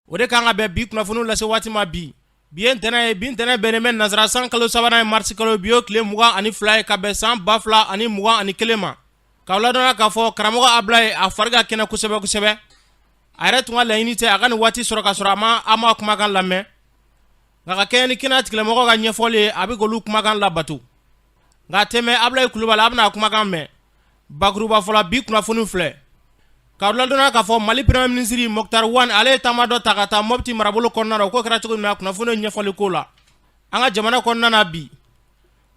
o de kan ka bɛn bi kunnafoniw lase waati ma bi ye ntɛnɛn ye bi ntɛnɛn bɛnnen bɛ nazara san kalo sabanan ye marisi kalo bi y'o tile 22 ye ka bɛn san 2021 ma k'aw ladɔnna k'a fɔ karamɔgɔ Ablaye a fari ka kɛnɛ kosɛbɛ kosɛbɛ a yɛrɛ tun ka laɲini tɛ a ka nin waati sɔrɔ ka sɔrɔ a ma kumakan lamɛn nka ka kɛɲɛ ni kɛnɛya tigilamɔgɔw ka ɲɛfɔli ye a bɛ k'olu kumakan labato nka tɛmɛ Ablaye Kulubali a bɛna kumakan mɛn bakuruba fɔla bi kunnafoni filɛ k'aw ladɔnna k'a fɔ Mali premier ministre Mokhtar Wane ale ye taama dɔ ta ka taa Mopti marabolo kɔnɔna na o ko kɛra cogo min na kunnafoni ɲɛfɔli ko la an ka jamana kɔnɔna na bi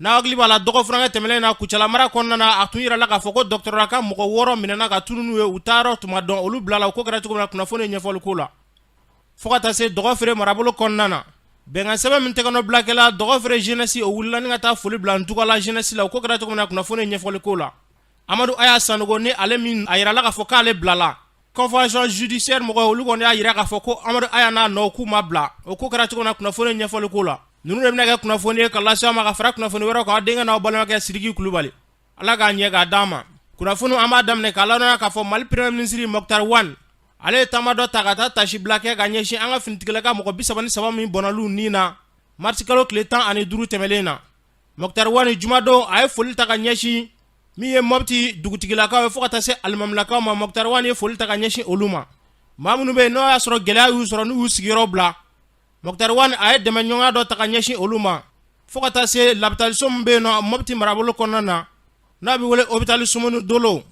n'a hakili b'a la dɔgɔ furankɛ tɛmɛnen na Kucala mara kɔnɔna na a tun yirala k'a fɔ ko dɔgɔtɔrɔya ka mɔgɔ 6 minɛna ka tunu n'u ye u taa yɔrɔ tuma dɔn olu bilala o ko kɛra cogo min na kunnafoni ɲɛfɔli ko la fo ka taa se dɔgɔfeere marabolo kɔnɔna na bɛnkan sɛbɛn min tɛgɛnɔ bilakɛla dɔgɔfeere jeunesse o wulila ni ka taa foli bila Ntugala jeunesse la o ko kɛra cogo min na kunnafoni ɲɛfɔli ko la Amadu Aya Sanogo ni ale min a yirala k'a fɔ k'ale bilala convention judiciaire mɔgɔ olu kɔni y'a yira k'a fɔ ko Amadu Aya n'a nɔ k'u ma bila o ko kɛra cogo min na kunnafoni ɲɛfɔli ko la ninnu de bɛna kɛ kunnafoni ye ka lase aw ma ka fara kunnafoni wɛrɛw kan a denkɛ n'aw balimakɛ Sidiki Kulubali ala k'a ɲɛ k'a d'an ma kunnafoni an b'a daminɛ k'a ladɔnniya k'a fɔ Mali premier ministre Mokhtar Wane ale ye taama dɔ ta ka taa tasi bila kɛ ka ɲɛsin an ka finitigilaka mɔgɔ 33 min bɔnnalu nin na marisi kalo tile 15 tɛmɛlen na Mokhtar Wane jumadon a ye foli ta ka ɲɛsin min ye Mopti dugutigilakaw ye fo ka taa se alimamilakaw ma Mokhtar Wane ye foli ta ka ɲɛsin olu ma maa minnu bɛ yen n'o y'a sɔrɔ gɛlɛya y'u sɔrɔ n'u y'u sigiyɔrɔ bila Mokhtar Wane a ye dɛmɛ ɲɔgɔnya dɔ ta ka ɲɛsin olu ma fo ka taa se labitaliso min bɛ yen nɔ Mopti marabolo kɔnɔna na n'a bɛ wele hôpital Sumuni Dolo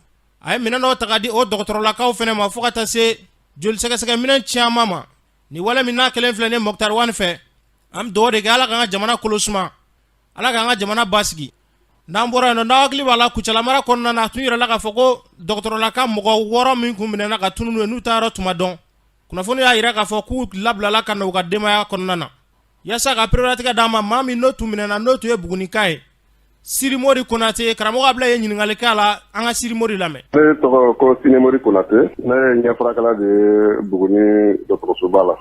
a ye minɛn dɔw ta ka di o dɔgɔtɔrɔlakaw fana ma fo ka taa se joli sɛgɛsɛgɛ minɛn caman ma ni wale min n'a kelen filɛ ni Mokhtar Wane fɛ an bɛ dugawu de kɛ ala k'an ka jamana kolo suma ala k'an ka jamana basigi n'an bɔra yen nɔ n'aw hakili b'a la Kucala mara kɔnɔna na a tun yirala k'a fɔ ko dɔgɔtɔrɔlaka mɔgɔ 6 min kun minɛna ka tunu n'u ye n'u taa yɔrɔ tuma dɔn kunnafoni y'a yira k'a fɔ k'u labilala ka na u ka denbaya kɔnɔna na yaasa ka priorité d'an ma maa min n'o tun minɛna n'o tun ye Bugunika ye Siri Mori Konate karamɔgɔ Ablaye ye ɲininkali kɛ a la an ka Siri Mori lamɛn. Ne tɔgɔ ko Siri Mori Konate ne ye ɲɛfurakɛla de ye Buguni dɔgɔtɔrɔsoba la.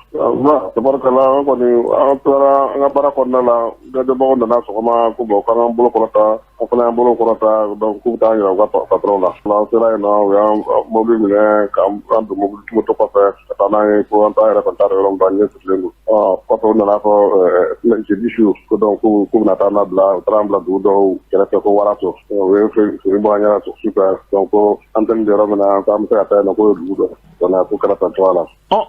Tabarakala an kɔni an tora an ka baara kɔnɔna la gadebagaw nana sɔgɔma ko bon k'an bolo kɔrɔta an fana y'an bolo kɔrɔta donc k'u bɛ taa yira u ka patron la. An sera yen nɔ u y'an mobili minɛ k'an don mobili moto kɔfɛ ka taa n'an ye ko an t'a yɛrɛ kɔni t'a dɔn yɔrɔ min b'an ɲɛ sirilen don. Kɔfɛ u nana fɔ jeudi su ko donc k'u bɛna taa an bila u taara an bila dugu dɔw kɛrɛfɛ ko Waraso o ye fini bɔ an ɲɛna sufɛ donc ko antenne bɛ yɔrɔ min na k'an bɛ se ka taa yen nɔ k'o ye dugu dɔ donc ko kɛra tan cogoya la.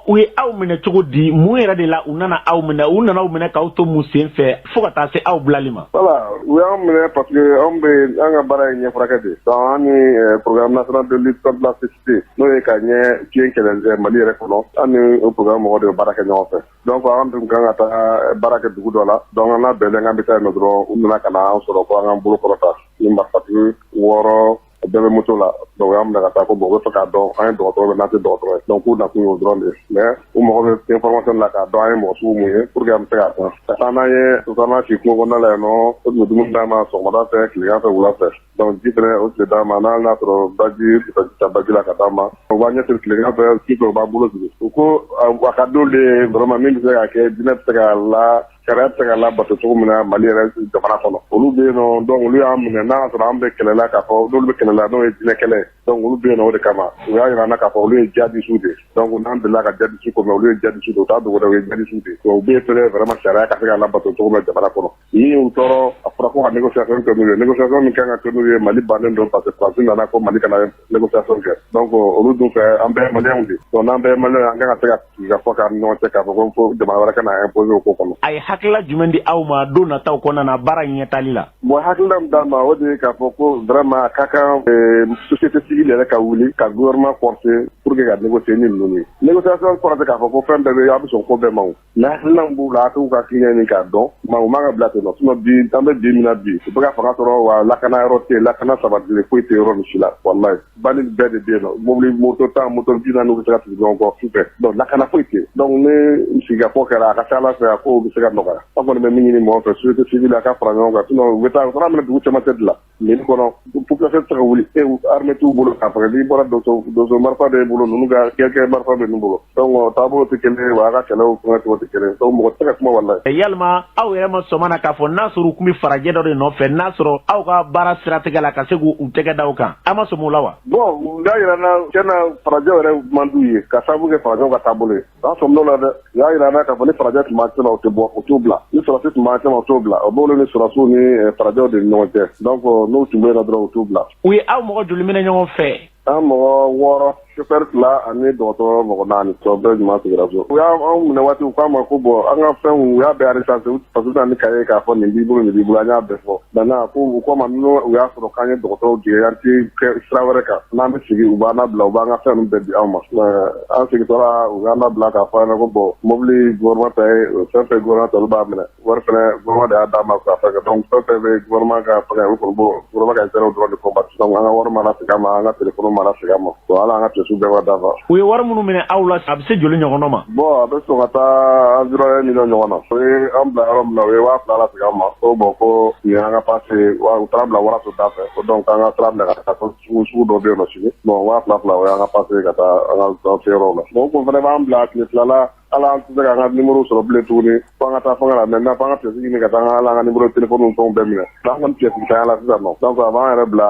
U ye aw minɛ cogo di mun yɛrɛ de la u nana aw minɛ u nana aw minɛ k'aw to mun sen fɛ fo ka taa se aw bilali ma. Voilà u y'an minɛ parce que anw bɛ an ka baara ye ɲɛfurakɛ de donc an ni programme national de lutte contre la cécité n'o ye ka ɲɛ fiɲɛ kɛlɛ Mali yɛrɛ kɔnɔ an ni o programme mɔgɔ de bɛ baara kɛ ɲɔgɔn fɛ donc an tun kan ka taa baara kɛ dugu dɔ la donc an n'a bɛnlen k'an bɛ taa yen nɔ dɔrɔn u nana ka na an sɔrɔ ko an k'an bolo kɔrɔta ni marifatigi 6 bɛɛ bɛ moto la donc y'an minɛ ka taa ko bon u bɛ fɛ k'a dɔn an ye dɔgɔtɔrɔ bɛ n'an tɛ dɔgɔtɔrɔ ye donc k'u nakun y'o dɔrɔn de ye mais u mago bɛ information la k'a dɔn an ye mɔgɔ sugu mun ye pour que an bɛ se k'a dɔn ka taa n'an ye u ka n'an si kungo kɔnɔna la yen nɔ o tun bɛ dumuni d'an ma sɔgɔmada fɛ tilegan fɛ wula fɛ donc ji fɛnɛ o tile d'an ma n'an y'a sɔrɔ baji ta baji la ka d'an ma o b'an ɲɛsiri tilegan fɛ su fɛ u b'an bolo sigi u ko a ka d'olu ye vraiment min bɛ se ka kɛ diinɛ bɛ se ka la sariya bɛ se ka labato cogo min na Mali yɛrɛ jamana kɔnɔ olu bɛ yen nɔ donc olu y'an minɛ n'a y'a sɔrɔ an bɛ kɛlɛ la k'a fɔ n'olu bɛ kɛlɛ la n'o ye diinɛ kɛlɛ donc olu bɛ yen nɔ o de kama u y'a yira an na k'a fɔ olu ye jihadistes de donc n'an delila ka jihadistes ko mɛn olu ye jihadistes de u t'a dogo dɛ u ye jihadistes de donc u bɛ yen fɛnɛ vraiment sariya ka se ka labato cogo min jamana kɔnɔ min y'u tɔɔrɔ a fɔra ko ka négociation kɛ n'u ye négociation min kan ka kɛ n'u ye Mali bannen don parce que France nana ko Mali kana négociation kɛ donc olu dun fɛ an bɛɛ ye maliyɛnw de donc n'an bɛɛ ye maliyɛn an kan ka se ka sigi ka fɔ k'an ni ɲɔgɔn cɛ k'a fɔ ko fo jamana wɛrɛ kana imposer o ko kɔnɔ. A ye hakilila jumɛn di aw ma don nataw kɔnɔna na baara ɲɛtali la. Bon hakilila min d'an ma o de ye k'a fɔ ko vraiment a ka kan société civile yɛrɛ ka wuli ka gouvernement forcer pour que ka négocier ni ninnu ye négociation kɔrɔ tɛ k'a fɔ ko fɛn bɛɛ bɛ a bɛ sɔn ko bɛɛ ma o mais hakilina min b'u la a k'u ka kiliyan ɲini k'a dɔn o man ka bila ten nɔ sinon bi an bɛ bi min na bi u bɛ ka fanga sɔrɔ wa lakana yɔrɔ tɛ yen lakana sabatilen foyi tɛ yɔrɔ min si la walayi bandi bɛɛ de bɛ yen nɔ mobili moto tan moto 40 bɛ se ka sigi ɲɔgɔn kɔ sufɛ donc lakana foyi tɛ yen donc ne sigafɔ kɛra a ka ca Ala fɛ a kow bɛ se ka nɔgɔya an kɔni bɛ min ɲini mɔgɔ fɛ société civile a ka fara ɲɔgɔn kan sinon u bɛ taa minɛ dugu cɛmancɛ de la mairie kɔnɔ population tɛ se ka wuli armée t'u bolo k'a fɔ n'i bɔra donso marifa b'e bolo ninnu ka kɛlɛkɛ marifa bɛ ninnu bolo donc taabolo tɛ kelen ye wa a ka kɛlɛw fɛngɛ cogo tɛ kelen donc mɔgɔ tɛ se ka kuma walahi. Yalima aw yɛrɛ ma sɔn na k'a fɔ n'a sɔrɔ u tun bɛ farajɛ dɔ de nɔfɛ n'a sɔrɔ aw ka baara siratigɛ la ka se k'u tɛgɛ da aw kan a ma sɔn o la wa. bon y'a yira n na tiɲɛna farajɛw yɛrɛ man d'u ye ka sababu kɛ farajɛw ka taabolo ye an sɔn n'o la dɛ y'a yira n na k'a fɔ ni farajɛ tun b'an cɛ la o tɛ bɔ o t'u bila ni sɔrɔsi tun b'an cɛ la o t'u bila o b'olu ni sɔrɔsiw ni farajɛw de ni ɲɔgɔn cɛ donc n'u tun bɛ yen nɔ dɔrɔn o t'u bila. u ye aw mɔgɔ joli minɛ ɲɔgɔn fɛ. an mɔgɔ 6 chauffeur 2 ani dɔgɔtɔrɔ mɔgɔ 4 tɔ bɛɛ ɲuman sigira so. u y'an minɛ waati u k'a ma ko bon an ka fɛnw u y'a bɛɛ arrêté parce que ni cahier k'a fɔ nin b'i bolo nin b'i bolo an y'a bɛɛ fɔ maintenant ko u ko ma n'u y'a sɔrɔ k'an ye dɔgɔtɔrɔw jigin an tɛ kɛ sira wɛrɛ kan n'an bɛ sigi u b'an labila u b'an ka fɛn ninnu bɛɛ di an ma an segintɔla u y'an labila k'a fɔ an ɲɛna ko bon mobili gouvernement ta ye fɛn fɛn gouvernement ta olu b'a minɛ wari fɛnɛ gouvernement de y'a d'a ma k'a fɛn kɛ donc fɛn fɛn bɛ gouvernement ka fɛngɛ olu kɔni b'o gouvernement ka intérêt dɔrɔn de combattre donc an ka wari ma lasegin an ma an ka téléphone ma lasegin an ma bon hali an ka pièces bɛɛ ma dafa. u ye wari minnu minɛ aw la a bɛ se joli ɲɔgɔn ma. bon a bɛ sɔn ka taa environ 1 million ɲɔgɔn na o ye an bila yɔrɔ min na o ye 2000 lasegin an ma ko bon ko nin y'an ka passe u taara bila waraso da fɛ ko donc an ka sira minɛ ka taa sugu dɔ bɛ yen nɔ sini bon 2000 o y'an ka passe ka taa an ka se yɔrɔw la bon o kun fana b'an bila tile filala ala an tɛ se k'an ka numéro sɔrɔ bilen tuguni fo an ka taa fanga la maintenant fo an ka pièce ɲini ka taa ala an ka numéro téléphone ni fɛnw bɛɛ minɛ an kɔni pièce tanya la sisan nɔ donc a b'an yɛrɛ bila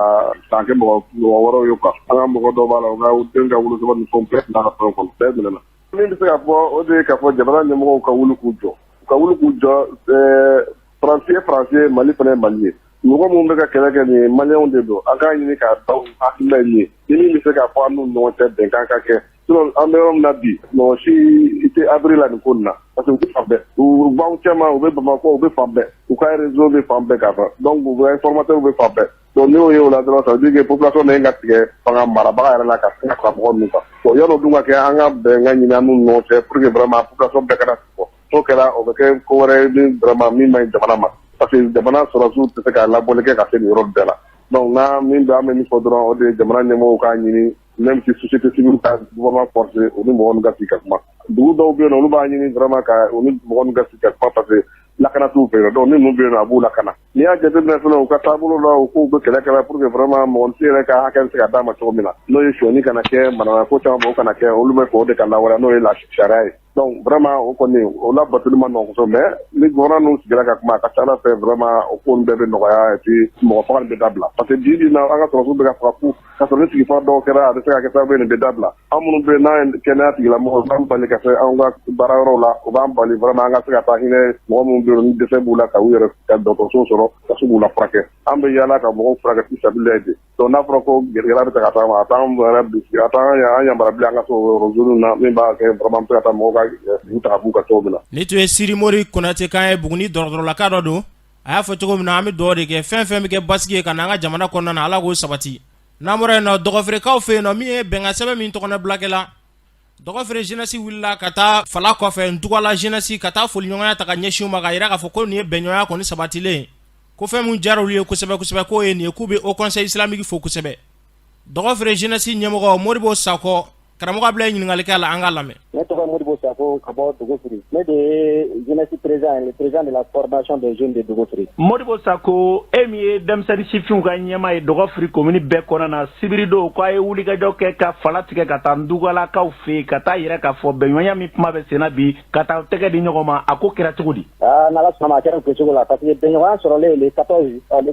k'an kɛ mɔgɔ wɛrɛw ye quoi an ka mɔgɔ dɔw b'a la u ka den ka wolosɛbɛn ni fɛnw bɛɛ bila ka fɛn kɔnɔ bɛɛ minɛna min bɛ se ka fɔ o de ye k'a fɔ jamana ɲɛmɔgɔw ka wuli k'u jɔ faransi ye mali fana ye mali ye mɔgɔ minnu bɛ ka kɛlɛ kɛ nin ye maliyɛnw de don an k'a ɲini k'a dɔn hakilina ye ni min bɛ se k'a fɔ an n'u ɲɔgɔn cɛ bɛnkan ka kɛ sinon an bɛ yɔrɔ min na bi mɔgɔ si i tɛ abiri la nin ko nin na parce que u bɛ fan bɛɛ u b'anw cɛman u bɛ bamakɔ u bɛ fan bɛɛ u ka réseau bɛ fan bɛɛ k'a fɔ donc u bɛ informateurs bɛ fan bɛɛ donc n'i y'o ye o la dɔrɔn ça veut dire que population de ye ka tigɛ fanga marabaga yɛrɛ la ka se ka fara mɔgɔ ninnu kan bon yɔrɔ dun ka kɛ an ka bɛnkan ɲini an n'u ɲɔgɔn cɛ pour que vraiment population bɛɛ kana sigi n'o kɛra o bɛ kɛ ko wɛrɛ ye min vraiment min man ɲi jamana ma parce que jamana sɔrɔsiw tɛ se ka labɔli kɛ ka se nin yɔrɔ bɛɛ la donc n'an min bɛ an bɛ min fɔ dɔrɔn o de ye jamana ɲɛmɔgɔw k'a ɲini même si société civile ka gouvernement forcé o ni mɔgɔ ninnu ka sigi ka kuma dugu dɔw bɛ yen nɔ olu b'a ɲini vraiment ka o ni mɔgɔ ninnu ka sigi ka kuma parce que lakana t'u fɛ yen donc ni ninnu bɛ yen nɔ a b'u lakana n'i y'a jateminɛ fana u ka taabolo la u k'u bɛ kɛlɛ kɛla pour que vraiment mɔgɔninfin yɛrɛ ka hakɛ bɛ se ka d'a ma cogo min na n'o ye sonyani kana kɛ manamana ko caman bɛ o kana kɛ olu bɛ fɛ o de ka lawaleya n'o ye sariya ye donc vraiment o kɔni o labatoli ma nɔgɔn kosɛbɛ mais ni gouvernement ninnu sigira ka kuma a ka ca Ala fɛ vraiment o ko ninnu bɛɛ bɛ nɔgɔya et puis mɔgɔ faga nin bɛ dabila parce que bi na an ka sɔrɔsiw bɛ ka faga fu ka sɔrɔ ni sigifan dɔw kɛra a bɛ se ka kɛ sababu ye nin bɛ dabila an minnu bɛ yen n'an ye kɛnɛya tigilamɔgɔw b'an bali ka se anw ka baara yɔrɔw la o b'an bali vraiment an ka se ka taa hinɛ mɔgɔ minnu bɛ yen ni dɛsɛ b'u la ka u yɛrɛ ka dɔgɔtɔrɔso sɔrɔ ka se k'u la furakɛ an bɛ yaala ka mɔgɔw furakɛ fi sabilillahi de donc n'a fɔra ko gɛrɛgɛrɛ bɛ se ka taa ma a t'an yɛrɛ bisi a t'an an yamaruya bilen an ka se o réseau na min b'a kɛ vraiment an bɛ se ka taa mɔgɔw ka dugu ta b'u ka cogo min na. ni tun ye Siri Mori Konate kan ye Buguni dɔgɔtɔrɔlaka dɔ don a y'a fɔ cogo min na an bɛ dugawu de kɛ fɛn fɛn bɛ kɛ basigi ye ka na an ka jamana kɔnɔna na Ala k'o sabati n'an bɔra yen nɔ dɔgɔfeerekaw fɛ yen nɔ min ye bɛnkan sɛbɛn min tɔgɔ bilakɛla dɔgɔfeere jeunesse wulila ka taa fala kɔfɛ Ntugala jeunesse ka taa foliɲɔgɔnya ta ka ɲɛsin u ma ka yira k'a fɔ ko nin ye bɛnɲɔgɔnya kɔni sabatilen ko fɛn min diyara olu ye kosɛbɛ kosɛbɛ k'o ye nin ye k'u bɛ Haut Conseil islamique fo kosɛbɛ dɔgɔfeere jeunesse ɲɛmɔgɔ Modibo Sakɔ karamɔgɔ Ablaye ɲininkali kɛ a la an k'a lamɛn. Ne tɔgɔ Modibo Sakɔ ka bɔ Dogofiri ne de ye jeunesse président le président de la formation des jeunes de Dogofiri. Modibo Sakɔ e min ye denmisɛnnin sifinw ka ɲɛmaa ye Dogofiri commune bɛɛ kɔnɔna na sibiri don k'a ye wulikajɔ kɛ ka fala tigɛ ka taa Ndugalakaw fɛ yen ka taa yɛrɛ k'a fɔ bɛnɲɔgɔnya min kuma bɛ senna bi ka taa tɛgɛ di ɲɔgɔn ma a ko kɛra cogo di. N'Ala sɔnna a kɛra o cogo la parce que bɛnɲɔgɔnya sɔrɔlen le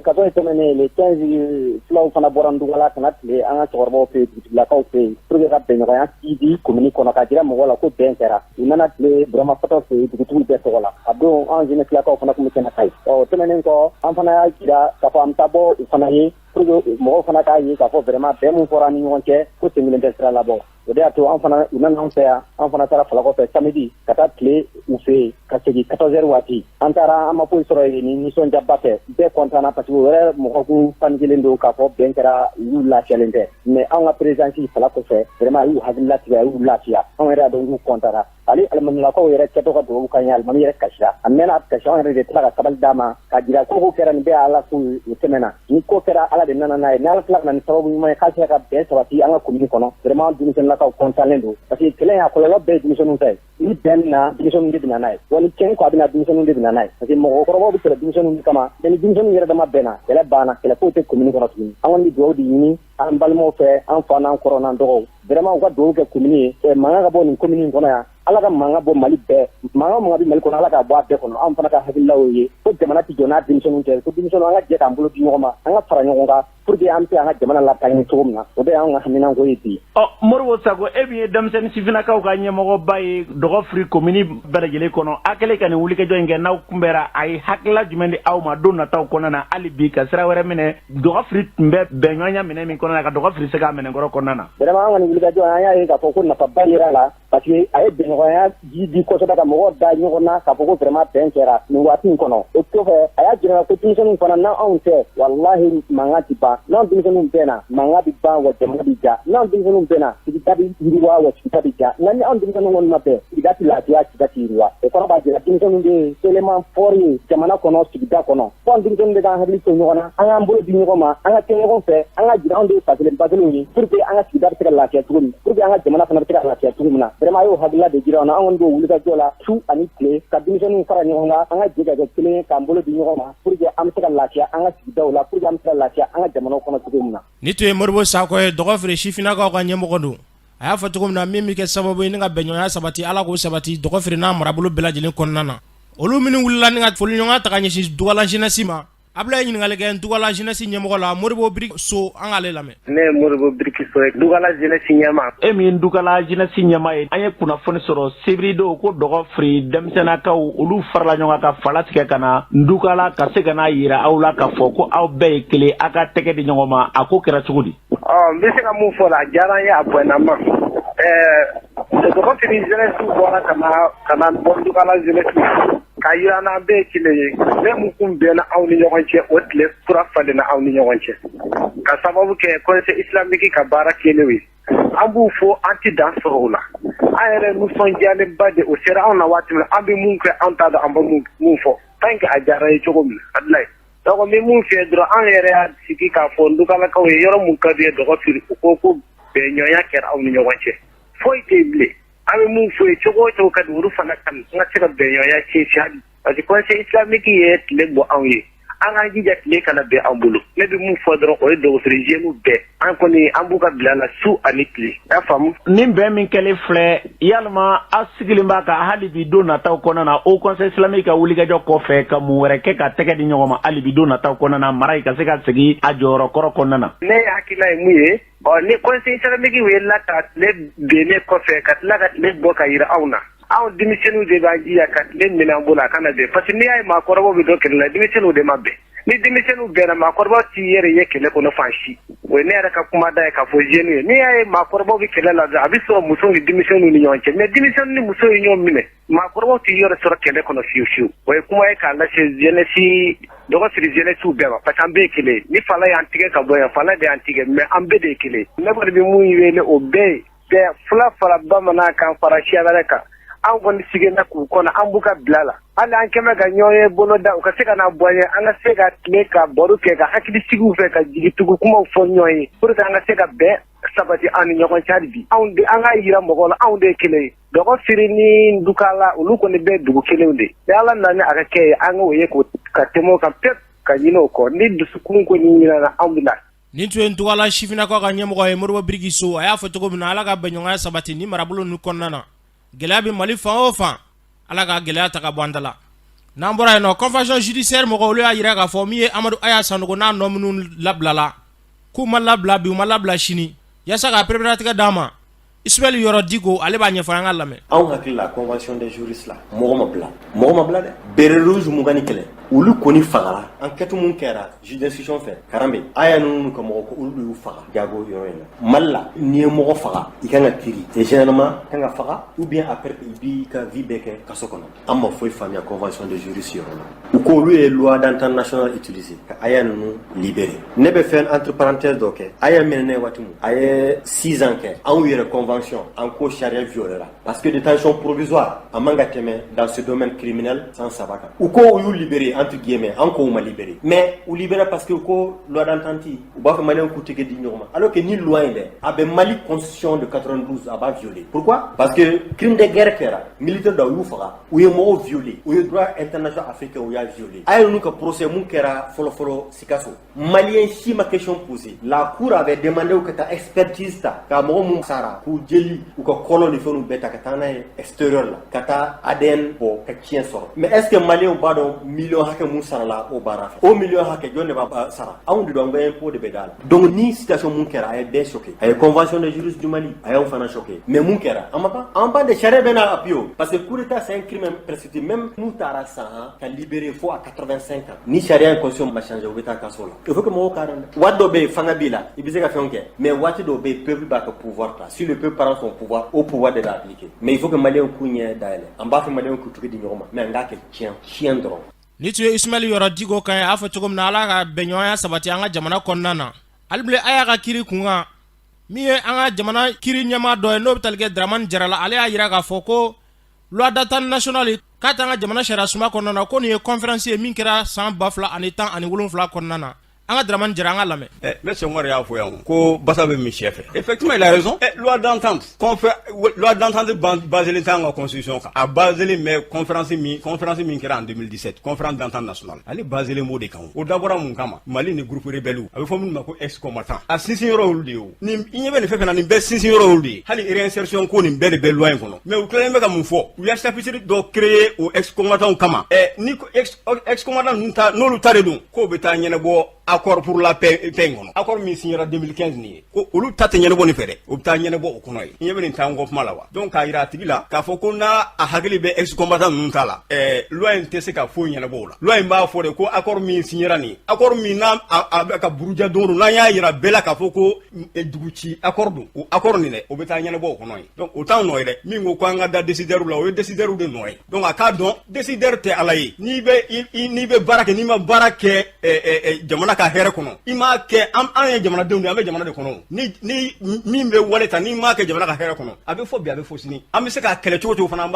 14 tɛmɛnen le 15 fulaw fana bɔra Ndugala ka na tile an ka cɛkɔrɔbaw fɛ yen dugutigilakaw fɛ yen pour que ka bɛnɲɔgɔnya sigi commune kɔnɔ ka jira mɔgɔw la ko bɛn kɛra u nana tile Burama Fataw fɛ yen dugutigiw bɛɛ tɔgɔ la a don an jeunesse lakaw fana tun bɛ kɛnɛ ka ye o tɛmɛnen kɔ an fana y'a jira k'a fɔ an bɛ taa bɔ u fana ye pour que mɔgɔw fana k'a ye k'a fɔ vraiment bɛn min fɔra ni ɲɔgɔn cɛ ko sen kelen tɛ sira labɔ o de y'a to an fana u nana an fɛ yan an fana taara falakɔ fɛ samedi ka taa tile u fɛ yen ka segi 14h waati an taara an ma foyi sɔrɔ yen ni nisɔndiyaba tɛ bɛɛ kɔntana parce que o yɛrɛ mɔgɔ kun paniquelen don k'a fɔ bɛn kɛra y'u lafiyalen tɛ mais an ka présidence fala kɔfɛ vraiment y'u hakili latigɛ y'u lafiya anw yɛrɛ y'a dɔn k'u kɔntana ale alimanilakaw yɛrɛ kɛtɔ ka dugawu kan ye alimami yɛrɛ kasira a mɛnna kasi anw yɛrɛ de tila ka sabali d'a ma ka jira ko kɛra nin bɛɛ ala ko o tɛmɛna ni ko kɛra ala de nana n'a ye ni ala tila ka na ni sababu ɲuman ye k'a sera ka bɛn sabati an ka commune kɔnɔ vraiment denmisɛnnilakaw kɔntannen don parce que kɛlɛ a kɔlɔlɔ bɛɛ ye denmisɛnninw ta ye ni bɛn na denmisɛnninw de bɛna n'a ye wa ni cɛn ko a bɛna denmisɛnninw de bɛna n'a ye parce que mɔgɔkɔrɔbaw bɛ kɛlɛ denmisɛnninw kama mais ni denmisɛnninw yɛrɛ dama bɛnna kɛlɛ banna kɛlɛ foyi tɛ commune kɔnɔ tuguni an kɔni bɛ dugawu de ɲini an balimaw fɛ an fa n'an kɔrɔ n'an dɔgɔw vraiment u ka dugawu kɛ commune ye mankan ka bɔ nin commune in kɔnɔ yan ala ka mankan bɔ mali bɛɛ mankan mankan bɛ mali kɔnɔ ala k'a bɔ a bɛɛ kɔnɔ an fana ka hakililaw ye ko jamana tɛ jɔ n'a denmisɛnninw tɛ ko denmisɛnninw an ka jɛ k'an bolo di ɲɔgɔn ma an ka fara ɲɔgɔn kan pour que an bɛ se an ka jamana lataaɲɛ cogo min na o bɛ y'an ka haminanko ye bi. Moribo Sakɔ e min ye denmisɛnnin sifinnakaw ka ɲɛmɔgɔba ye Dɔgɔfiri commune bɛɛ lajɛlen kɔnɔ a kɛlen ka nin wulikajɔ in kɛ n'aw kunbɛra a ye hakilila jumɛn di aw ma don nataw kɔnɔna na hali bi ka sira wɛrɛ minɛ Dɔgɔfiri tun bɛ bɛnɲɔgɔnya minɛ min kɔnɔna na ka Dɔgɔfiri se k'a minɛnkɔrɔ kɔnɔna na. vraiment an ka nin wulikajɔ an y'a ye k'a fɔ ko nafaba yera la parce que a ye bɛnɲɔgɔnya ji di kosɛbɛ ka mɔgɔw da ɲɔgɔn na k'a fɔ ko vraiment bɛn kɛra nin waati in kɔnɔ o kɔfɛ a y'a jira ko denmisɛnninw fana n'an anw tɛ walahi mankan ti ban n'an denmisɛnninw bɛnna mankan bi ban wa jamana bi ja n'an denmisɛnninw bɛnna sigida bi yiriwa wa sigida bi ja nka ni anw denmisɛnninw kɔni ma bɛn sigida ti lafiya sigida ti yiriwa o kɔrɔ b'a jira denmisɛnninw de ye élément fort ye jamana kɔnɔ sigida kɔnɔ fo an denmisɛnninw de k'an hakili to ɲɔgɔn na an k'an bolo di ɲɔgɔn ma an ka kɛ ɲɔgɔn fɛ an ka jira anw de ye fakelenw ye pour que an ka sigida bɛ se ka lafiya cogo min pour que an ka jamana fana bɛ se ka lafiya cogo min na vraiment a y'o hakilila de jira an na an kɔni b'o wulikajɔ la su ani tile ka denmisɛnninw fara ɲɔgɔn kan an ka jɛ ka kɛ kelen ye k'an bolo di ɲɔgɔn ma pour que an bɛ se ka lafiya an ka sigidaw la pour que an bɛ se ka lafiya an ka jamanaw kɔnɔ cogo min na. Ni tun ye Moribo Sakɔ ye Dɔgɔfiri sifinnakaw ka ɲɛmɔgɔ don a y'a fɔ cogo min na min bɛ kɛ sababu ye ni ka bɛnɲɔgɔnya sabati ala k'o sabati Dɔgɔfiri n'a marabolo bɛɛ lajɛlen kɔnɔna na olu minnu wulila ni ka foliɲɔgɔnya ta ka ɲɛsin Dugala jeunesse ma Ablaye ɲininkali kɛ Dugala jeunesse ɲɛmɔgɔ la Moribo Biriki So an k'ale lamɛn. Ne ye Moribo Biriki So ye Dugala jeunesse ɲɛma. E min ye Dugala jeunesse ɲɛma ye an ye kunnafoni sɔrɔ sebirido ko Dɔgɔfiri denmisɛnnakaw olu farala ɲɔgɔn kan ka fala tigɛ ka na Dugala ka se ka n'a yira aw la k'a fɔ ko aw bɛɛ ye kelen a ka tɛgɛ di ɲɔgɔn ma a ko kɛra cogo di. N bɛ se ka mun fɔ la a diyara n ye a bonyana ma Dɔgɔfiri jeunesse bɔra ka na bɔ Dugala jeunesse ka yira n'an bɛɛ ye kelen ye ne mun kun bɛnna aw ni ɲɔgɔn cɛ o tile kura falenna aw ni ɲɔgɔn cɛ ka sababu kɛ conseil islamique ka baara kɛlenw ye an b'u fɔ an ti dan sɔrɔ o la an yɛrɛ nisɔndiyalenba de o sera anw na waati min an bɛ mun kɛ an t'a dɔn an bɛ mun fɔ tant que a diyara ye cogo min na Abdoulaye donc n bɛ mun fɛ dɔrɔn an yɛrɛ y'a sigi k'a fɔ Dugalakaw ye yɔrɔ mun ka di ye Dɔgɔfiri u ko ko bɛnɲɔgɔnya kɛra aw ni ɲɔgɔn cɛ foyi tɛ yen bilen an bɛ mun fɔ ye cogo o cogo ka di olu fana kan n ka se ka bɛnɲɔgɔnya sinsin hali parce que conseil islamique ye tile bɔ anw ye an k'an jija tile kana bɛn an bolo ne bɛ mun fɔ dɔrɔn o ye Dɔgɔfiri jeunes bɛɛ an kɔni an b'u ka bila la su ani tile y'a faamu. Nin bɛn min kɛlen filɛ yalima aw sigilen b'a kan hali bi don nataw kɔnɔna na o conseil islamique ka wulikajɔ kɔfɛ ka mun wɛrɛ kɛ ka tɛgɛ di ɲɔgɔn ma hali bi don nataw kɔnɔna na mara ka se ka segin a jɔyɔrɔ kɔrɔ kɔnɔna na. Ne hakilina ye mun ye ni conseil islamique wulila ka tile bennen kɔfɛ ka tila ka tile bɔ ka yira aw na anw denmisɛnninw de b'an jija ka tile minɛ an bolo a kana bɛn parce que n'i y'a ye maakɔrɔbaw bɛ dɔ kɛlɛ la denmisɛnninw de ma bɛn ni denmisɛnninw bɛnna maakɔrɔbaw t'i yɛrɛ ye kɛlɛ kɔnɔ fan si o ye ne yɛrɛ ka kuma da ye k'a fɔ jeunes ye n'i y'a ye maakɔrɔbaw bɛ kɛlɛ la a bɛ sɔrɔ musow ni denmisɛnninw ni ɲɔgɔn cɛ mais denmisɛnninw ni musow ye ɲɔgɔn minɛ maakɔrɔbaw t'i yɛrɛ sɔrɔ kɛlɛ kɔnɔ fiyewu fiyewu o ye kuma ye k'a lase jeunesse Dɔgɔfiri jeunesse bɛɛ ma parce que an bɛɛ ye kelen ni fala y'an tigɛ ka bɔ yan fala de y'an tigɛ mais an bɛɛ de ye kelen ne kɔni bɛ mun wele o bɛɛ bɛɛ fila fara bamanan kan fara siya wɛrɛ kan an kɔni sigira k'u kɔnɔ an b'u ka bila la hali an kɛmɛ ka ɲɔgɔn ye bolo da u ka se ka na bɔ ye an ka se ka tile ka baro kɛ ka hakilisigiw fɛ ka jigitugu kumaw fɔ ɲɔgɔn ye pour que an ka se ka bɛn sabati an ni ɲɔgɔn cɛ hali bi an ka yira mɔgɔw la anw de ye kelen ye Dɔgɔfiri ni Dugala olu kɔni bɛɛ dugu kelenw de ni ala nana a ka kɛ ye an k'o ye ka tɛmɛ o kan pewu ka ɲinɛ o kɔ ni dusukun kɔni ɲinana anw bɛ na. Nin tun ye Dugala sifinnakaw ka ɲɛmɔgɔ ye Moribo Biriki So a y'a fɔ cogo min na ala ka bɛnɲɔgɔnya sabati ni marabolo ninnu kɔnɔna na gɛlɛya bɛ Mali fan o fan ala ka gɛlɛya ta ka bɔ an da la n'an bɔra yen nɔ convention judiciaire mɔgɔw olu y'a jira k'a fɔ min ye Amadu Aya Sanogo n'a nɔ minnu labilala k'u ma labila bi u ma labila sini yaasa ka pereperelatigɛ d'a ma Ismaël Yoro Digo ale b'a ɲɛfɔ an ka lamɛn. Anw hakili la convention des juristes la mɔgɔ ma bila dɛ. Bere rouge mugani kɛlɛ olu kɔni fagara enquête mun kɛra juge d'instruction fɛ karambe aya ninnu ka mɔgɔ ko olu y'u faga jago yɔrɔ in na Mali la n'i ye mɔgɔ faga i kan ka kiri et généralement kan ka faga ou bien après i b'i ka vie bɛɛ kɛ kaso kɔnɔ an ma foyi faamuya convention des juristes yɔrɔ la u ko olu ye loi d'entente nationale utilisée ka aya ninnu libéré ne bɛ fɛn entre parenthèses dɔ kɛ aya minɛ waati mun a ye 6 ans kɛ anw yɛrɛ convention en ko charia violera parce que détention provisoire a man ka tɛmɛ dans ce domaine criminel sans sabaka u ko u y'u libéré entre guillemets en ko ma libéré mais ou libéré parce que ko loi d'entente ou ba fa malien ku tege di ñoma alors que ni loi inde abe Mali constitution de 92 a ba violé pourquoi parce que crime de guerre kera militaire da yu faga ou ye mo violé ou ye droit international africain ou ya violé ay nu ka procès mun kera folo sikaso malien si ma question posée la cour avait demandé au kata expertise ta ka mo mun sara ku jeli ou ka colonne fonu beta ka tana extérieur la kata ADN bo ka kien sort mais est-ce que malien ba do million hake mun sara la o bara au million hake jonne ba sara on do ngbe impôt de bedal donc ni situation mun kera ay bien choqué ay convention de juristes du Mali ay on fana choqué mais mun kera en bas de charia bena apio parce que coup d'état c'est un crime prescriptible même nous tara ça ka libérer faut à 85 ans ni charia inconscient ma changer au beta kasola il faut que mo karanda wado be fanga bila ibise ka fionke mais wati do be peuple ba ka pouvoir là si le peuple prend son pouvoir au pouvoir de l'appliquer mais il faut que malien kunya daile en bas que malien ku tuki di ñoma mais ngake chien drone ni tu Ismaël Yoro Digo kan a fɔ cogo min na ala ka bɛnɲɔgɔnya sabati an ka jamana kɔnɔna na alibile aya ka kiri kunga min ye an ka jamana kiri ɲɛma dɔ ye n'o bɛ tali kɛ Dramane Jarala ale y'a yira k'a fɔ ko loi d'entente nationale k'a t'an ka jamana sariya suma kɔnɔna na ko nin ye conférence ye min kɛra san 2017 kɔnɔna na an ka Dramane Jara an ka lamɛn. Mais Senghor y'a fɔ yan ko basa bɛ min chef effectivement il a raison loi d'entente loi d'entente basée sur la constitution a basé mais conférence min kɛra en 2017 conférence d'entente nationale ale basé le mot de kan o dabɔra mun kama Mali ni groupe rebelle a bɛ fɔ minnu ma ko ex-combattant a sinsin yɔrɔ olu de ye o ni i ɲɛ bɛ nin fɛn fɛn na nin bɛɛ sinsin yɔrɔ olu de ye hali réinsertion ko nin bɛɛ de bɛ loi in kɔnɔ mais u tilalen bɛ ka mun fɔ u y'a chapitre dɔ créé o ex-combattant kama ni ex-combattant n'olu ta de don k'o bɛ taa ɲɛnabɔ accord pour la paix kɔnɔ accord min signera 2015 ni ye ko olu ta tɛ ɲɛnabɔ nin fɛ dɛ o bɛ taa ɲɛnabɔ o kɔnɔ ye i ɲɛ bɛ nin taa n kɔ kuma la wa donc k'a yira a tigi la k'a fɔ ko n'a a hakili bɛ ex-combattant ninnu ta la loi in tɛ se ka foyi ɲɛnabɔ o la loi in b'a fɔ de ko accord min signera nin accord min n'a a bɛ ka buruja don n'an y'a yira bɛɛ la k'a fɔ ko dugu ci accord don o accord nin dɛ o bɛ taa ɲɛnabɔ o kɔnɔ ye donc o t'anw nɔ ye dɛ min ko k'an ka da décideur la o ye décideur de nɔ ye donc a k'a dɔn décideur tɛ ala ye n'i bɛ baara kɛ n'i ma baara kɛ jamana ka hɛrɛ kɔnɔ m'a kɛ an ye jamanadenw de an bɛ jamana de kɔnɔ ni min bɛ wale ta ni m'a kɛ jamana ka hɛrɛ kɔnɔ a bɛ fɔ bi a bɛ fɔ sini an bɛ se ka kɛlɛ cogo cogo fana an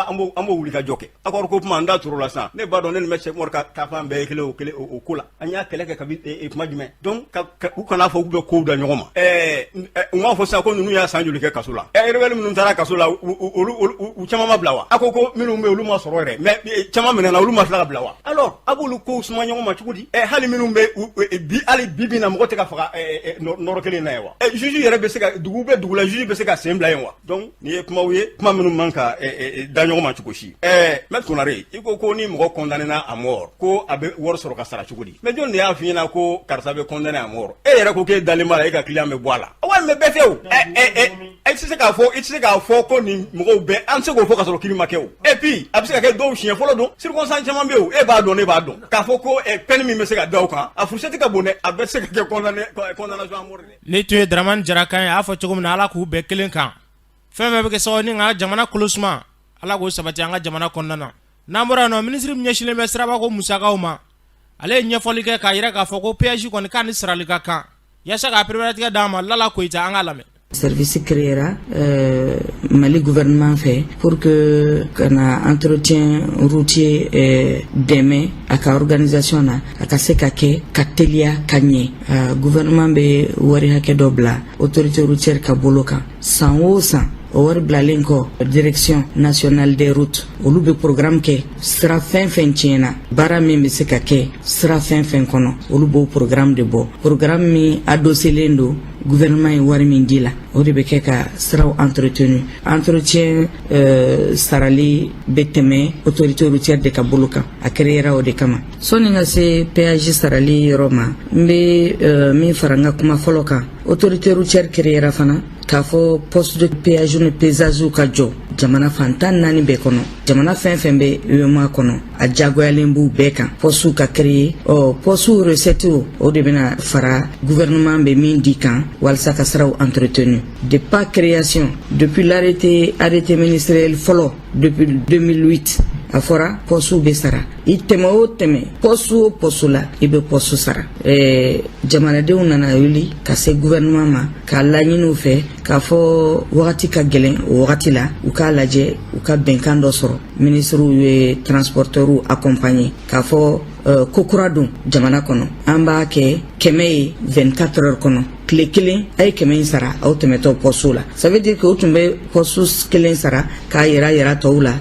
b'o wuli ka jɔ kɛ accord ko kuma an da turu la sisan ne b'a dɔn ne ni mɛ Cheikh Umar ka fan bɛɛ ye kelen o ko la an y'a kɛlɛ kɛ kabi kuma jumɛn donc u kana fɔ k'u bɛ kow da ɲɔgɔn ma u m'a fɔ sisan ko ninnu y'a san joli kɛ kaso la rebelle minnu taara kaso la u caman ma bila wa a ko minnu bɛ olu ma sɔrɔ yɛrɛ mais caman minɛna olu ma tila ka bila wa alors a b'olu kow suma ɲɔgɔn ma cogo di hali minnu bɛ hali bi na mɔgɔ tɛ ka faga nɔrɔ kelen na ye wa juge yɛrɛ bɛ se ka dugu bɛ dugu la juge bɛ se ka sen bila yen wa donc nin ye kumaw ye kuma minnu man ka da ɲɔgɔn ma cogo si Maître Konare i ko ni mɔgɔ condamné na à mort ko a bɛ wari sɔrɔ ka sara cogo di mais jɔn de y'a f'i ɲɛna ko karisa bɛ condamné à mort e yɛrɛ ko k'e dalen b'a la e ka client bɛ bɔ a la wa mais bɛɛ tɛ o i tɛ se k'a fɔ ko nin mɔgɔw bɛɛ an tɛ se k'o fɔ ka sɔrɔ kiiri ma kɛ o et puis a bɛ se ka kɛ dɔw siɲɛ fɔlɔ don circonstance caman bɛ yen o e b'a dɔn ne b'a dɔn k'a fɔ ko peine min bɛ se ka da o kan a fourchette ka bon dɛ a bɛ se ka kɛ condamnation à mort dɛ. Ni tun ye Dramane Jara kan ye a fɔ cogo min na ala k'u bɛɛ kelen kan fɛn bɛɛ bɛ kɛ sababu ni ka jamana kolosuma ala k'o sabati an ka jamana kɔnɔna na n'an bɔra yen nɔ minisiri min ɲɛsinnen bɛ sirabako musakaw ma ale ye ɲɛfɔli kɛ k'a yira k'a fɔ ko péage kɔni k'a ni sarali ka kan yaasa k'a pereperelatigɛ d'a ma Lala Koyita an k'a lamɛn. Service créera Mali gouvernement fait pour que kana entretien routier demain à ka organisation na aka se ka kɛ ka teliya ka ɲɛ gouvernement bɛ wari hakɛ dɔ bila autorité routière ka bolo kan san o san o wari bilalen kɔ direction nationale des routes olu bɛ programme kɛ sira fɛn fɛn tiɲɛna baara min bɛ se ka kɛ sira fɛn fɛn kɔnɔ olu b'o programme de bɔ programme min adosselen don gouvernement ye wari min di la o de bɛ kɛ ka siraw entretien sarali bɛ tɛmɛ autorité routière de ka bolo kan a créera o de kama sɔni ka se péage sarali yɔrɔ ma n bɛ min fara n ka kuma fɔlɔ kan autorité routière créera fana k'a fɔ poste de péage ni pesage ka jɔ jamana fantan naani bɛɛ kɔnɔ jamana fɛn fɛn bɛ UEMOA kɔnɔ a jagoyalen b'u bɛɛ kan poste ka créer poste recette o de bɛna fara gouvernement bɛ min di kan walasa ka siraw entretenu depuis création depuis l'arrêté ministériel fɔlɔ depuis 2008 a fɔra poste bɛ sara i tɛmɛ o tɛmɛ poste o poste la i bɛ poste sara jamanadenw nana wuli ka se gouvernement ma ka laɲiniw fɛ k'a fɔ wagati ka gɛlɛn o wagati la u k'a lajɛ u ka bɛnkan dɔ sɔrɔ ministrew ye transporteurs accompagner k'a fɔ ko kura don jamana kɔnɔ an b'a kɛ 100 ye 24 heures kɔnɔ tile kelen a ye 100 in sara aw tɛmɛtɔ poste la ça veut dire que o tun bɛ poste kelen sara k'a yira tɔw la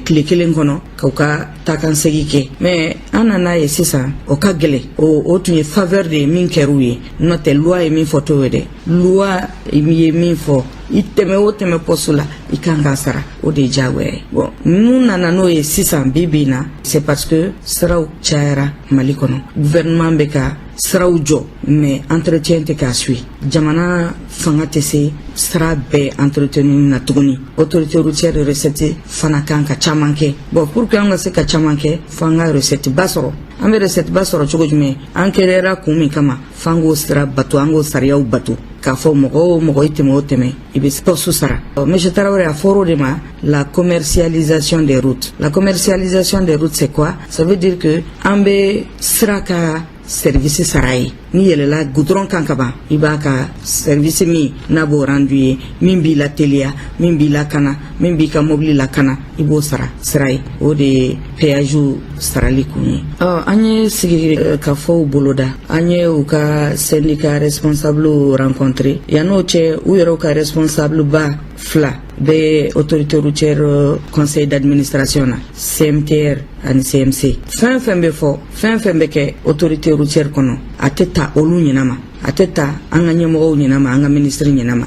tile kelen kɔnɔ k'u ka takan segi kɛ mais an nana ye sisan o ka gɛlɛn o tun ye faveur de ye min kɛr'u ye n'o tɛ loi ye min fɔ t'o ye dɛ loi ye min fɔ i tɛmɛ o tɛmɛ poste la i kan ka sara o de ye diyagoya ye bon mun nana n'o ye sisan bi na c'est parce que siraw cayara Mali kɔnɔ gouvernement bɛ ka siraw jɔ mais entretien tɛ k'a suit jamana fanga tɛ se sira bɛɛ entretenu na tuguni autorité routière de recette fana kan ka caman kɛ bon pour que an ka se ka caman kɛ fo an ka recette ba sɔrɔ an bɛ recette ba sɔrɔ cogo jumɛn an kɛrɛra kun min kama fo an k'o sira bato an k'o sariyaw bato k'a fɔ mɔgɔ o mɔgɔ i tɛmɛ o tɛmɛ i bɛ poste sara monsieur Traoré a fɔra o de ma la commercialisation des routes la commercialisation des routes c'est quoi ça veut dire que an bɛ sira ka service sara ye ni yɛlɛla goudron kan ka ban i b'a ka service min n'a b'o rendu ye min b'i la teliya min b'i lakana min b'i ka mobili lakana i b'o sara sira ye o de ye péage sarali kun ye an ye sigi ka fɔw boloda an ye u ka syndicat responsable rencontré yan'o cɛ u yɛrɛw ka responsable ba fila bɛ autorité routière conseil d'administration na CMTR ani CMC fɛn fɛn bɛ fɔ fɛn fɛn bɛ kɛ autorité routière kɔnɔ a tɛ ta olu ɲinama a tɛ ta an ka ɲɛmɔgɔw ɲinama an ka ministre ɲinama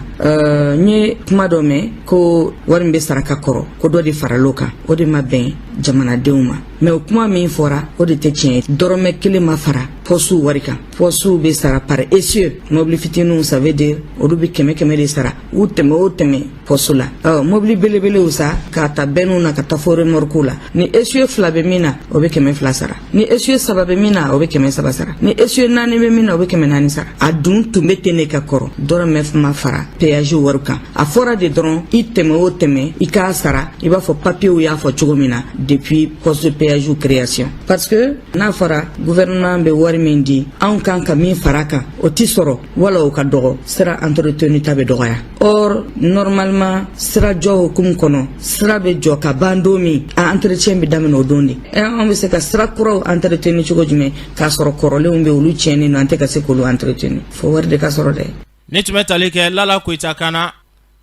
n ye kuma dɔ mɛn ko wari min bɛ saraka kɔrɔ ko dɔ de faral'o kan o de ma bɛn jamanadenw ma mais o kuma min fɔra o de tɛ tiɲɛ ye dɔrɔmɛ kelen ma fara poste wari kan poste bɛ sara par essieu mobili fitininw ça veut dire olu bɛ 100 de sara u tɛmɛ o tɛmɛ poste la mobili belebelew sa k'a ta bɛnniw na ka taa fo remorque la ni essieu 2 bɛ min na o bɛ 200 sara ni essieu 3 bɛ min na o bɛ 300 sara ni essieu 4 bɛ min na o bɛ 400 sara a dun tun bɛ ten ne ka kɔrɔ dɔrɔmɛ ma fara péage wari kan a fɔra de dɔrɔn i tɛmɛ o tɛmɛ i k'a sara i b'a fɔ papier y'a fɔ cogo min na depuis poste de péage création parce que n'a fɔra gouvernement bɛ wari min di anw kan ka min fara kan o ti sɔrɔ wala o ka dɔgɔ sira entretenu ta bɛ dɔgɔya or normalement sira jɔ hukumu kɔnɔ sira bɛ jɔ ka ban don min a entretien bɛ daminɛ o don de an bɛ se ka sira kuraw entretenu cogo jumɛn k'a sɔrɔ kɔrɔlenw bɛ olu tiɲɛnen don an tɛ ka se k'olu entretenu fo wari de ka sɔrɔ dɛ ni tun bɛ tali kɛ Lala Koyita kana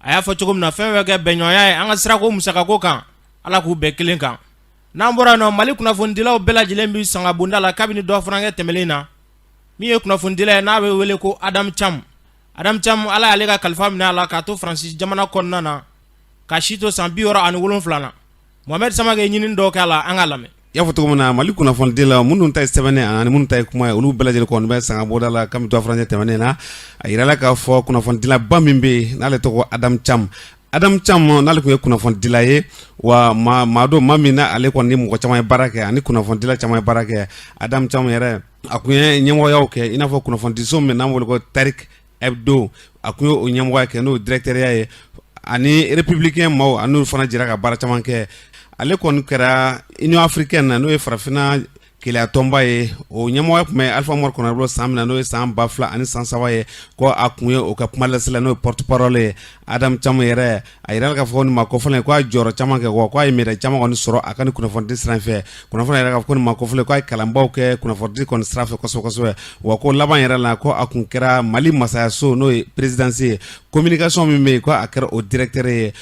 a y'a fɔ cogo min na fɛn bɛ kɛ bɛnɲɔgɔnya ye an ka sirako musakako kan ala k'u bɛɛ kelen kan n'an bɔra nɔ Mali kunnafonidilaw bɛɛ lajɛlen bɛ sanga bonda la kabini dɔ fana kɛ tɛmɛlen na min ye kunnafonidila ye n'a bɛ wele ko Adam Cham ala y'ale ka kalifa minɛ a la k'a to Faransi jamana kɔnɔna na ka si to san 67 na Mohamed Samake ye ɲinini dɔw kɛ a la an ka lamɛn y'a fɔ cogo min na Mali kunnafonidila minnu ta ye sɛbɛnnen ani minnu ta ye kuma ye olu bɛɛ lajɛlen kɔni bɛ sanga bonda la kabini dɔ fana kɛ tɛmɛnen na a yirala k'a fɔ kunnafonidila ba min bɛ yen n'ale tɔgɔ Adam Cham n'ale tun ye kunnafonidila ye wa maa min na ale kɔni ni mɔgɔ caman ye baara kɛ ani kunnafonidila caman ye baara kɛ Adam Cham yɛrɛ a kun ye ɲɛmɔgɔyaw kɛ i n'a fɔ kunnafonidiso min n'an wele ko Tarik Hebdo a kun ye o ɲɛmɔgɔya kɛ n'o directeuriya ye ani républicain maaw ani n'olu fana jɛra ka baara caman kɛ ale kɔni kɛra Union africaine na n'o ye farafinna keleya tɔnba ye o ɲɛmɔgɔya tun bɛ Alpha Umaru Konaré san min na n'o ye san 2000 ani san 3 ye ko a kun ye o ka kuma lasela n'o ye porte parole ye Adam Cham yɛrɛ a yirala k'a fɔ nin ma kɔfɛlen ko a jɔyɔrɔ caman kɛ wa ko a ye médaille caman kɔni sɔrɔ a ka ni kunnafonidi sira fɛ kunnafoni yɛrɛ k'a fɔ ko nin ma kɔfɛlen ko a ye kalanbaw kɛ kunnafonidi kɔni sira fɛ kosɛbɛ wa ko laban yɛrɛ la ko a kun kɛra Mali masayaso n'o ye présidence ye communication min bɛ yen ko a kɛra o directeur ye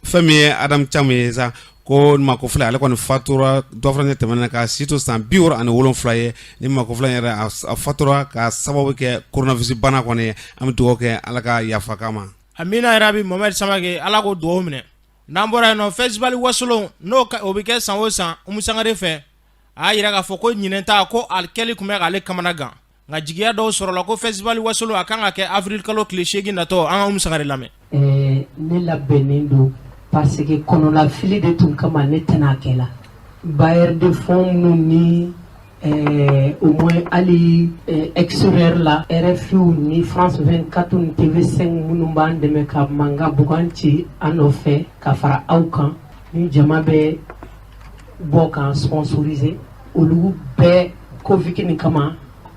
fɛn min ye Adam Cham ye sa ko ma ko fila ale kɔni fatura dɔ fana tɛmɛna ka si to san 67 ye ni ma ko fila yɛrɛ a fatura ka sababu kɛ coronavirus bana kɔni an bɛ dugawu kɛ ala ka yafa kama amina yarabi Mohamed Samake ala ko dugawu minɛ n'an bɔra yen nɔ festival wasolon n'o o bɛ kɛ san o san Umu Sangare fɛ a y'a yira k'a fɔ ko ɲinɛn ta ko a kɛli tun bɛ k'ale kamana gan nga jigiya dɔw sɔrɔla ko festival wasolo a kan ka kɛ avril kalo tile 8 natɔ an ka Sangare lamɛn. Ne labɛnnen don parce que kɔnɔla fili de tun kama ne tɛna kɛ la bailleur de fonds minnu ni au moins ali extérieur la RFI ni France 24 ni TV5 minnu b'an dɛmɛ ka manga bugan ci an nɔfɛ ka fara aw kan ni jama bɛ bɔ kan sponsoriser olu bɛɛ Covid ni kama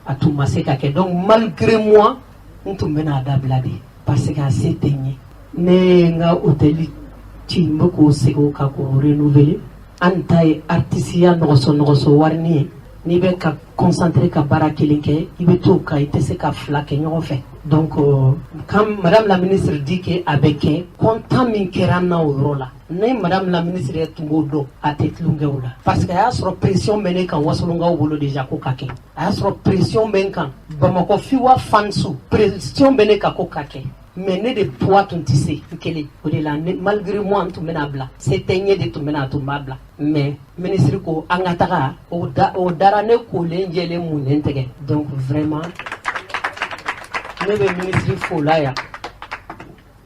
a tun ma se ka kɛ donc malgré moi n tun bɛna a dabila de parce que a se tɛ n ye ne n ka hôtel ci n bɛ k'o segin o kan k'o renouveler an ta ye artisiya nɔgɔsɔ warini ye n'i bɛ ka concentrer ka baara kelen kɛ i bɛ t'o kan i tɛ se ka fila kɛ ɲɔgɔn fɛ donc quand madame la ministre dit que a bɛ kɛ content min kɛra n na o yɔrɔ la ne madame la ministre yɛrɛ tun b'o dɔn a tɛ tulonkɛ o la parce que a y'a sɔrɔ pression bɛ ne kan wasolonkaw bolo déjà ko ka kɛ a y'a sɔrɔ pression bɛ n kan Bamakɔ Fiwa fansu pression bɛ ne kan ko ka kɛ mais ne de poids tun tɛ se n kelen o de la malgré moi n tun bɛna bila se tɛ n ye de tun bɛna tun b'a bila mais ministre ko an ka taga o dara ne kolen jɛlen munnen tɛgɛ donc vraiment ne bɛ ministre fo la yan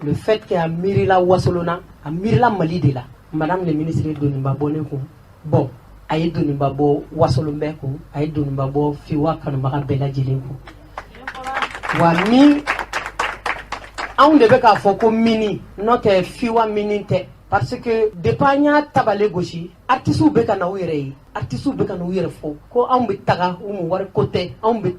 le fait que a miirila wasolona a miirila Mali de la madame le ministre doniba bɔ ne kun bon a ye doniba bɔ wasolon bɛɛ kun a ye doniba bɔ Fiwa kanubaga bɛɛ lajɛlen kun wa min anw de bɛ k'a fɔ ko mini n'o tɛ Fiwa mini tɛ parce que depuis an y'a tabale gosi artistes bɛ ka na u yɛrɛ ye artistes bɛ ka na u yɛrɛ fɔ ko anw bɛ taga u mu wari ko tɛ anw bɛ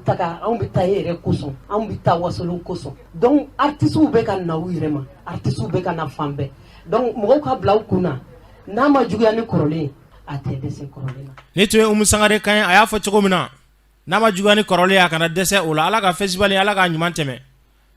taa e yɛrɛ kosɔn anw bɛ taa wasolon kosɔn donc artistes bɛ ka na u yɛrɛ ma artistes bɛ ka na fan bɛɛ donc mɔgɔw ka bila u kunna n'a ma juguya ni kɔrɔlen a tɛ dɛsɛ kɔrɔlen na. Ni tun ye Umu Sangare kan ye a y'a fɔ cogo min na n'a ma juguya ni kɔrɔlen a kana dɛsɛ o la ala ka festival ala ka ɲuman tɛmɛ.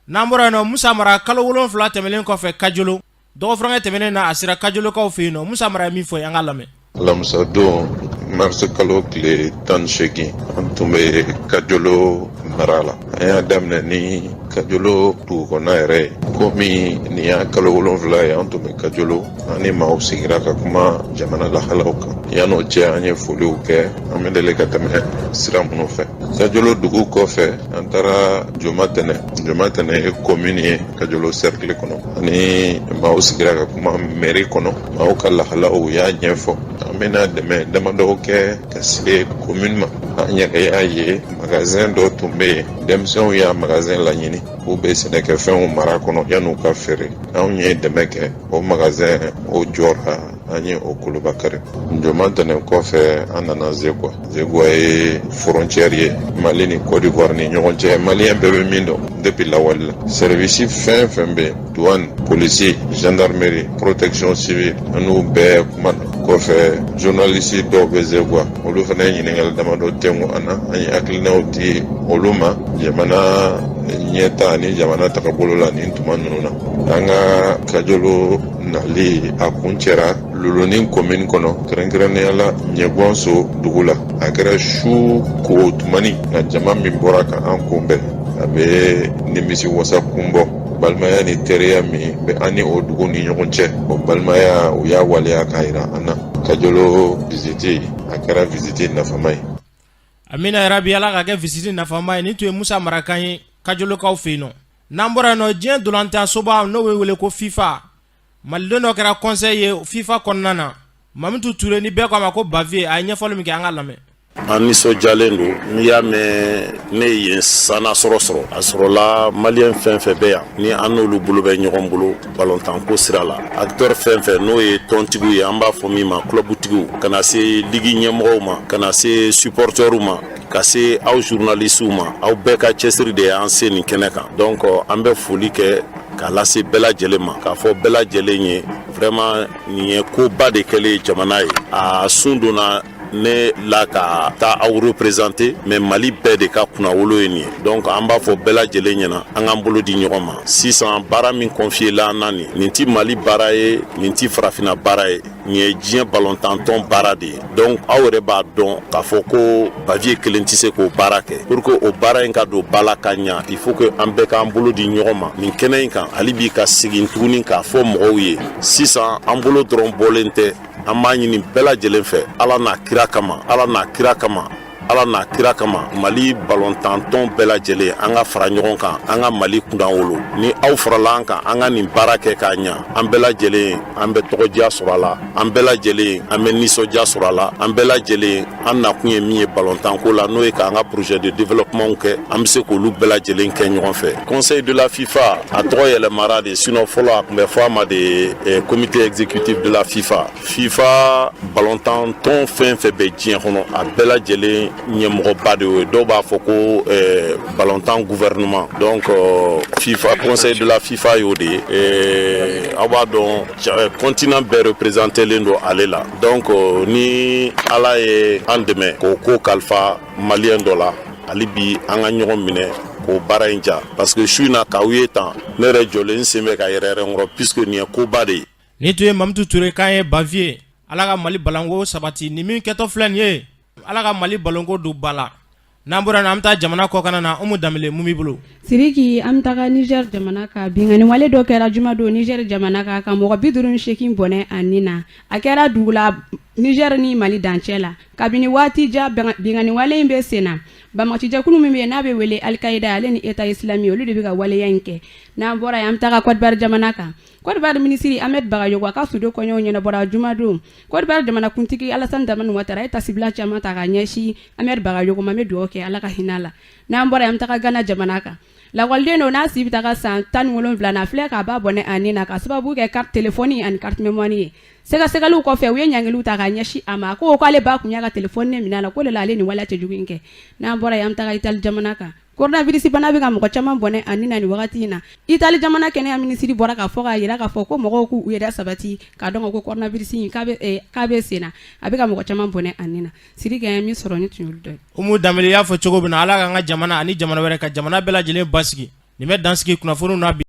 N'an bɔra yen nɔ Musa Mara kalo 7 tɛmɛlen kɔfɛ Kajolo dɔgɔfurankɛ tɛmɛnen na a sera Kajolokaw fɛ yen nɔ Musa Mara ye min fɔ an ka lamɛn. Alamisa don mars kalo tile 18 an tun bɛ Kajolo mara la an y'a daminɛ ni Kajolo dugukɔnɔna yɛrɛ ye komi nin y'a kalo 7 ye an tun bɛ Kajolo ani maaw sigira ka kuma jamana lahalaw kan yan'o cɛ an ye foliw kɛ an bɛ deli ka tɛmɛ sira minnu fɛ Kajolo dugu kɔfɛ an taara Jomatɛnɛ ye commune ye Kajolo cercle kɔnɔ ani maaw sigira ka kuma mairie kɔnɔ maaw ka lahalaw y'a ɲɛfɔ an bɛna dɛmɛ damadɔw kɛ ka se commune ma an yɛrɛ y'a ye magasin dɔ tun bɛ yen denmisɛnw y'a magasin laɲini k'u bɛ sɛnɛkɛfɛnw mara kɔnɔ yan'u ka feere anw ye dɛmɛ kɛ o magasin o jɔra an ye o koloba kari Jomatɛnɛ kɔfɛ an nana Zegua ye frontière ye Mali ni Côte d'Ivoire ni ɲɔgɔn cɛ maliyɛn bɛɛ bɛ min dɔn depuis lawali la service fɛn fɛn bɛ douane policier gendarmerie protection civile an'u bɛɛ kuma na kɔfɛ journaliste dɔw bɛ Zegua olu fana ye ɲininkali damadɔ tɛngu an na an ye hakilinaw di olu ma jamana ɲɛta ani jamana tagabolo la nin tuma ninnu na an ka Kajolo nali a kun cɛra Luloni commune kɔnɔ kɛrɛnkɛrɛnnenya la Ɲɛgwanso dugu la a kɛra su ko tumani nka jama min bɔra ka an kunbɛn a bɛ nimisi wasa kunbɔ balimaya ni teriya min bɛ an ni o dugu ni ɲɔgɔn cɛ o balimaya u y'a waleya k'a yira an na Kajolo visite a kɛra visite nafama ye. Amina yarabi ala ka kɛ visite nafama ye ni tun ye Musa Mara kan ye Kajolokaw fɛ yen nɔ n'an bɔra yen nɔ diɲɛ dolantan soba n'o bɛ wele ko FIFA Malidenw dɔ kɛra conseil ye FIFA kɔnɔna na Mamitu Ture ni bɛɛ ko a ma ko Bavier a ye ɲɛfɔli min kɛ an ka lamɛn. An nisɔndiyalen don n'i y'a mɛn ne ye sana sɔrɔ a sɔrɔla maliyɛn fɛn fɛn bɛ yan ni an n'olu bolo bɛ ɲɔgɔn bolo balontanko sira la acteur fɛn fɛn n'o ye tɔntigiw ye an b'a fɔ min ma clubtigiw kana se ligi ɲɛmɔgɔw ma kana se supporters ma ka se aw journalistes ma aw bɛɛ ka cɛsiri de y'an se nin kɛnɛ kan donc an bɛ foli kɛ k'a lase bɛɛ lajɛlen ma k'a fɔ bɛɛ lajɛlen ye vraiment nin ye koba de kɛlen jamana ye a sun donna ne la ka taa aw représenter mais Mali bɛɛ de ka kunnawolo ye nin ye donc an b'a fɔ bɛɛ lajɛlen ɲɛna an k'an bolo di ɲɔgɔn ma sisan baara min confié la an na nin ti Mali baara ye nin ti farafina baara ye nin ye diɲɛ balontan baara de ye donc aw yɛrɛ b'a dɔn k'a fɔ ko Bavier kelen tɛ se k'o baara kɛ pour que o baara in ka don ba la ka ɲa il faut que an bɛɛ k'an bolo di ɲɔgɔn ma nin kɛnɛ in kan hali bi ka segin tuguni k'a fɔ mɔgɔw ye sisan an bolo dɔrɔn bɔlen tɛ an b'a ɲini bɛɛ lajɛlen fɛ ala n'a kira kama ala n'a kira kama Mali ballontan tɔn bɛɛ lajɛlen an ka fara ɲɔgɔn kan an ka Mali kundan wolo ni aw farala an kan an ka nin baara kɛ k'a ɲa an bɛɛ lajɛlen an bɛ tɔgɔdiya sɔrɔ a la an bɛɛ lajɛlen an bɛ nisɔndiya sɔrɔ a la an bɛɛ lajɛlen an nakun ye min ye ballontan ko la n'o ye k'an ka projet de développement kɛ an bɛ se k'olu bɛɛ lajɛlen kɛ ɲɔgɔn fɛ conseil de la FIFA a tɔgɔ yɛlɛmara de sinon fɔlɔ a tun bɛ fɔ a ma de comité exécutif de la FIFA ballontan tɔn fɛn fɛn bɛ diɲɛ kɔnɔ a bɛɛ lajɛlen ɲɛmɔgɔba de ye dɔw b'a fɔ ko ballontan gouvernement donc FIFA conseil de la FIFA y'o de ye aw b'a dɔn continent bɛɛ représenté len don ale la donc ni ala ye an dɛmɛ k'o ko kalifa maliyɛn dɔ la hali bi an ka ɲɔgɔn minɛ k'o baara in ja parce que su in na k'aw ye tan ne yɛrɛ jɔlen n sen bɛ ka yɛrɛ n kɔrɔ puisque nin ye koba de ye. Ni tun ye Mamutu Ture k'an ye Bavier ala ka Mali balanko sabati ni min kɛtɔ filɛ nin ye ala ka Mali balonko don ba la n'an bɔra na an bɛ taa jamana kɔkan na Umu Danbele mun b'i bolo. Siriki an bɛ taga Niger jamana kan bingani wale dɔ kɛra juma don Niger jamana kan ka mɔgɔ 58 bɔnɛ a nin na a kɛra dugu la Niger ni Mali dancɛ la kabini waati ja bingani wale in bɛ sen na banbagacijɛkulu min bɛ yen n'a bɛ wele Al-Qaïda ale ni État islamique olu de bɛ ka waleya in kɛ n'an bɔra yen an bɛ taga Côte d'Ivoire jamana kan Côte d'Ivoire ministre Ahmed Bagayogo a ka sudo kɔɲɔw ɲɛnabɔra juma don Côte d'Ivoire jamanakuntigi Alassane Dramane Ouattara ye tasibila caman ta ka ɲɛsin Ahmed Bagayogo ma bɛ dugawu kɛ ala ka hinɛ la n'an bɔra yen an bɛ taga Ghana jamana kan lakɔliden dɔ n'a si bɛ taga san 17 na filɛ k'a ba bɔnɛ a nin na ka sababu kɛ carte téléphone ani carte mémoire ye sɛgɛsɛgɛliw kɔfɛ u ye ɲangiliw ta ka ɲɛsin a ma ko k'ale ba kun y'a ka téléphone minɛ la ko de la ale ni waleya cɛjugu in kɛ n'an bɔra yen an bɛ taga Italie jamana kan coronavirus bana bɛ ka mɔgɔ caman bɔnɛ a nin na nin wagati in na Italie jamana kɛnɛya minisiri bɔra k'a fɔ k'a yira k'a fɔ ko mɔgɔw k'u yɛrɛ sabati k'a dɔn ko coronavirus in k'a bɛ sen na a bɛ ka mɔgɔ caman bɔnɛ a nin na Sidiki an ye min sɔrɔ ni tun y'olu dɔ ye. Umu Danbele y'a fɔ cogo min na ala k'an ka jamana ani jamana wɛrɛ ka jamana bɛɛ lajɛlen basigi nin bɛ dansigi kunnafoniw na bi